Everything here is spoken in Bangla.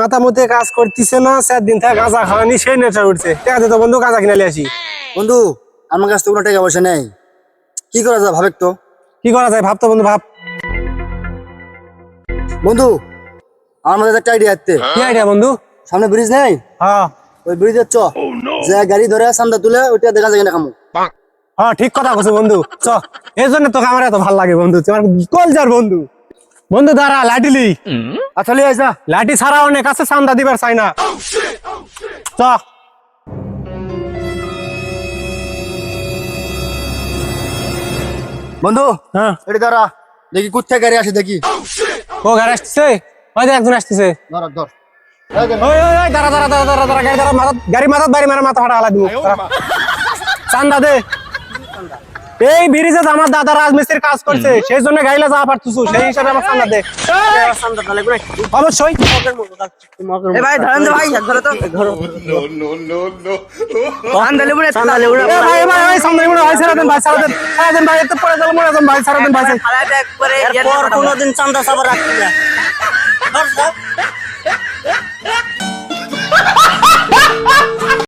মাথা মতে কাজ করতেছে না, 4 দিন থেকে গাঁজা খাওয়ানি সেই নেশা উঠছে। টাকা দে তো বন্ধু, গাঁজা কিনে নিয়ে আসি। বন্ধু আমার কাছে তো কোনো টাকা পয়সা নেই, কি করা যায় ভাবে তো। কি করা যায় ভাব তো বন্ধু, ভাব। বন্ধু আমার মধ্যে একটা আইডিয়া আছে। কি আইডিয়া বন্ধু? সামনে ব্রিজ নেই, হ্যাঁ ওই ব্রিজের যে গাড়ি ধরে চান্দা তুলে ওইটা দেখা যায় না খামু। হ্যাঁ ঠিক কথা বলছো বন্ধু, চ। এই জন্য তোকে আমার এত ভালো লাগে বন্ধু, তোমার কলজার বন্ধু। বন্ধু দাঁড়া, লাঠিলি। আচ্ছা লিয়ে আইসা। লাঠি ছাড়া অনেক আছে, চান্দা দিবার চাই না। চ। বন্ধু হ্যাঁ, এটি দাঁড়া, দেখি কোথায় গাড়ি আসে দেখি। ও গাড়ি আসতেছে, ওই যে একজন আসতেছে। ধর ধর ওই ওই ওই দাঁড়া দাঁড়া দাঁড়া দাঁড়া দাঁড়া, গাড়ি দাঁড়া, গাড়ি মাথাত বাড়ি মারা, মাথা ফাটা হালা দিব। চান্দা দে। এই ব্রিজে আমার দাদা রাজমিস্ত্রির কাজ করছে, সেই জন্য গাইলা যা পারতেছু, সেই হিসাবে আমার চান্দা দে। অবশ্যই। এ ভাই ধরেন তো ভাই, ধরো তো ধরো চান্দা লেবু রে, চান্দা লেবু রে এ ভাই এ ভাই, সামনে মনে হয় ছাড়া দেন ভাই, ছাড়া দেন, ছাড়া দেন ভাই, এত পড়ে গেল মরে যান ভাই, ছাড়া দেন ভাই। খালাটা একবারে এরপর কোনোদিন চান্দা সাবার রাখবি না। ধর, ধর।